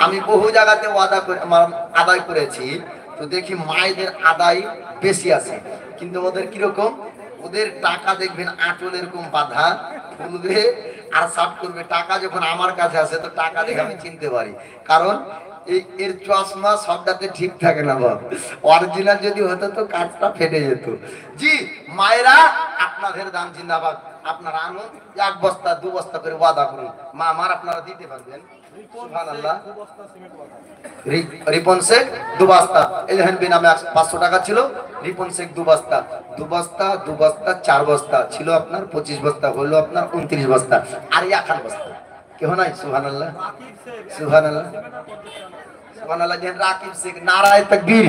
আমি বহু জায়গাতে আদায় করেছি, তো দেখি মায়েদের আদায় বেশি আছে, কিন্তু ওদের কিরকম, ওদের টাকা দেখবেন আঁচল এরকম বাঁধা খুলবে আর সাফ করবে। টাকা যখন আমার কাছে আসে তো টাকা দেখে আমি চিনতে পারি, কারণ এর চশমা সবটাতে ঠিক থাকে না বাবা, অরিজিনাল যদি হতো তো কাজটা ফেটে যেত। জি মায়েরা, আপনাদের দান জিন্দাবাদ। আপনারা আনুন, এক বস্তা দু বস্তা করে ওয়াদা করুন, মা আমার আপনারা দিতে পারবেন। সুবহানাল্লাহ। রিপন শেখ দু বস্তা, এই দেখেন বিনামে 500 টাকা ছিল, রিপন শেখ দু বস্তা, দু বস্তা দু বস্তা 4 বস্তা ছিল আপনার 25 বস্তা, হলো আপনার 29 বস্তা, আর 1 বস্তা কেউ নাই। সুবহানাল্লাহ সুবহানাল্লাহ সুবহানাল্লাহ। দেখেন রাকিব শেখ, নারায়ে তাকবীর,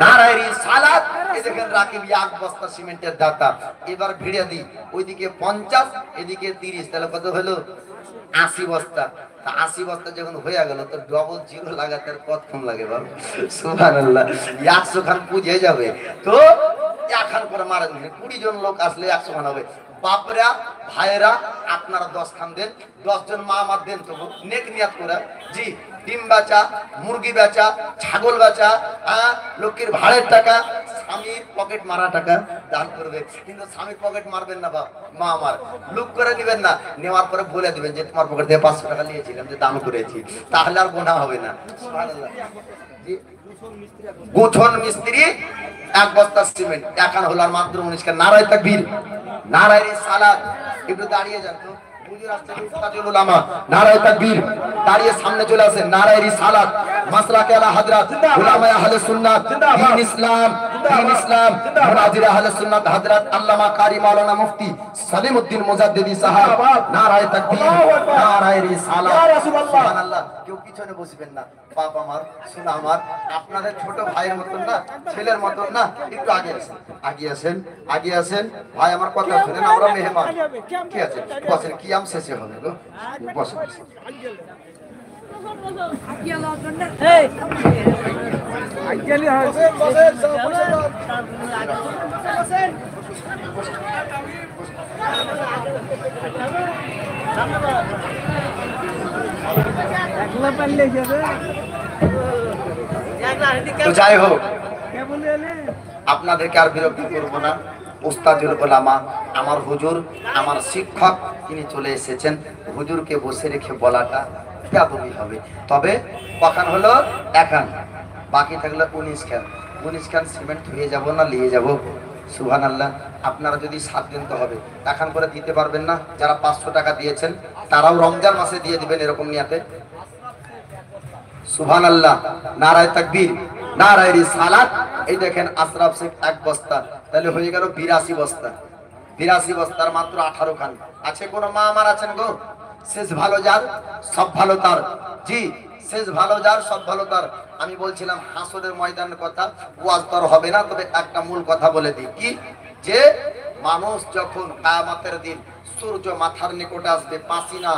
নারায়ে রিসালাত। এই দেখেন রাকিব 1 বস্তা সিমেন্টের দাতা। এবার ভিড়ে দিই, ওইদিকে 50 এদিকে 30, তাহলে কত হলো 80 বস্তা। 80 বস্তা যখন হয়ে গেল তো ডবল জিরো লাগাতে আর কতক্ষণ লাগে বল? সুবহানাল্লাহ। 100 খান পুজে যাবে তো 1 খান করে মারা দিন, 20 জন লোক আসলে 100 খান হবে। বাপরা ভাইরা আপনারা 10 খান দেন, 10 জন মা আমার দেন, তো নেক নিয়াত করে। জি ডিম বেচা, মুরগি বেচা, ছাগল বেচা, লোকের ভাড়ের টাকা, স্বামীর পকেট মারা টাকা দান করবে, কিন্তু স্বামীর পকেট মারবেন না বাপ মা আমার, লুক করে দিবেন না, নেওয়ার পরে বলে দিবেন যে তোমার পকেট থেকে 500 টাকা নিয়েছিলাম যে দান করেছি, তাহলে আর গোনা হবে না। সুবহানাল্লাহ। জি গুছন মিস্ত্রি 1 বস্তা সিমেন্ট, এখন হলো আর মাত্র 19 খান। নারায়ে তাকবীর, নারায়ে রিসালাত। একটু দাঁড়িয়ে যান তো, হুজুর আসছেন উস্তাদুল উলামা, নারায়ে তাকবীর, দাঁড়িয়ে সামনে চলে আসেন, নারায়ে রিসালাত, মাসলাকে আলা হযরত উলামায়ে আহলে সুন্নাত, দ্বীন ইসলাম, দ্বীন ইসলাম, মুনাজির আহলে সুন্নাত হযরত আল্লামা কারি মাওলানা মুফতি সালিমউদ্দিন মুজাদ্দিদি সাহেব, নারায়ে তাকবীর, নারায়ে রিসালাত। সুবহানাল্লাহ। কেউ পিছনে বসবেন না, বাপ আমার, সোনা আমার, আপনাদের ছোট ভাইয়ের মতন না, ছেলের মতন না, একটু আগে আসেন, আগে আসেন, আগে আসেন। ভাই আমার কথা শুনেন, আমরা মেহমান। কি আছে বসেন, কি আম শেষে হবে গো, বসেন। তো যাই হোক, আপনাদেরকে আর বিরক্ত করবো না। উস্তাদুল উলামা আমার হুজুর, আমার শিক্ষক, তিনি চলে এসেছেন। হুজুরকে বসে রেখে বলাটা বেয়াদবি হবে। তবে কখন হলো এখন, বাকি থাকলে 19 খান। 19 খান সিমেন্ট হয়ে যাব না নিয়ে যাব? সুবহানাল্লাহ। আপনারা যদি 7 দিন তো হবে, এখন করে দিতে পারবেন না? যারা 500 টাকা দিয়েছেন তারাও রমজান মাসে দিয়ে দিবেন এরকম নিয়াতে। সুবহানাল্লাহ। নারায়ে তাকবীর, নারায়ে রিসালাত। এই দেখেন আশরাফ শেখ 1 বস্তা, তাহলে হয়ে গেল 82 বস্তা। 82 বস্তার মাত্র 18 খান আছে। কোন মা আমার আছেন গো? শেষ ভালো যার সব ভালো তার। জি শেষ ভালো যার সব ভালো তার। আমি বলছিলাম হাসরের ময়দানের কথা, ওয়াজ তো হবে না, তবে একটা মূল কথা বলে দিই, কি যে মানুষ যখন কিয়ামতের দিন সূর্য মাথার নিকটে আসবে, পাসিনা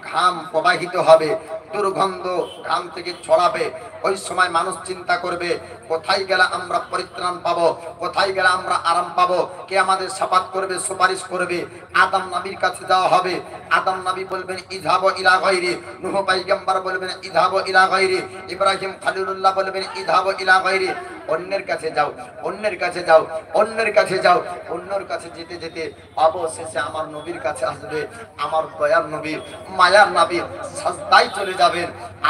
ঘাম প্রবাহিত হবে, দুর্গন্ধ ঘাম থেকে ছড়াবে, ওই সময় মানুষ চিন্তা করবে কোথায় গেলে আমরা পরিত্রাণ পাবো, কোথায় গেলে আমরা আরাম পাবো, কে আমাদের শাফাত করবে, সুপারিশ করবে। আদম নবীর কাছে যাওয়া হবে, আদম নবী বলবেন ইযহাবু ইলা গায়রি, নূহ পয়গম্বর বলবেন ইযহাবু ইলা গায়রি, ইব্রাহিম খলিলুল্লাহ বলবেন ইযহাবু ইলা গায়রি। অন্যের কাছে যাও, অন্যের কাছে যাও, অন্যের কাছে যাও, অন্যের কাছে যেতে যেতে অবশেষে আমার নবীর কাছে আসবে। আমার দয়ার নবী, মায়ার নবী সাজদায় চলে যাবেন,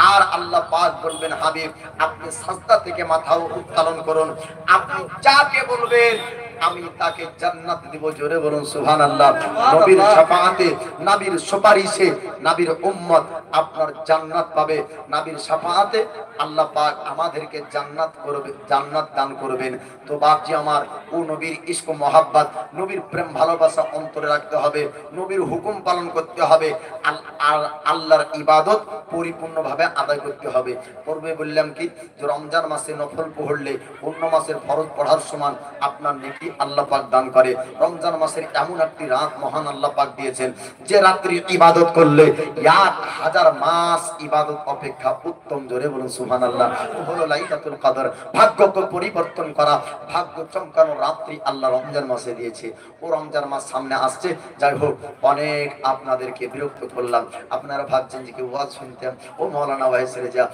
আর আল্লাহ পাক বলবেন হাবিব আপনি সাজদা থেকে মাথা উত্তোলন করুন, আপনি যাকে বলবেন আমি তাকে জান্নাত দিব। জোরে বলুন সুবহানাল্লাহ। নবীর শাফাআতে, নবীর সুপারিশে নবীর উম্মত আপনার জান্নাত পাবে। নবীর শাফাআতে আল্লাহ পাক আমাদেরকে জান্নাত করবে, জান্নাত দান করবেন। তো বাপজি আমার, ও নবীর ইশক মহব্বত, নবীর প্রেম ভালোবাসা অন্তরে রাখতে হবে, নবীর হুকুম পালন করতে হবে, আর আল্লাহর ইবাদত পরিপূর্ণভাবে আদায় করতে হবে। পূর্বে বললাম কি যে রমজান মাসে নফল পড়লে অন্য মাসের ফরজ পড়ার সমান আপনার নেকি আল্লাহ পাক দান করে। রমজান মাসের এমন একটি রাত মহান আল্লাহ পাক দিয়েছেন, যে রাত্রি ইবাদত করলে 1000 মাস ইবাদত অপেক্ষা উত্তম। জোরে বলুন সুবহানাল্লাহ। হলো লাইলাতুল কদর, ভাগ্যকে পরিবর্তন করা, ভাগ্য চমকানো রাত্রি আল্লাহ রমজান মাসে দিয়েছে। ও রমজান মাস সামনে আসছে। যাই হোক, অনেক আপনাদেরকে বিরক্ত করলাম, আপনারা ভাবছেন যে কি ওয়াজ শুনতেন, ও মাওলানা ভাই ছেড়ে যা।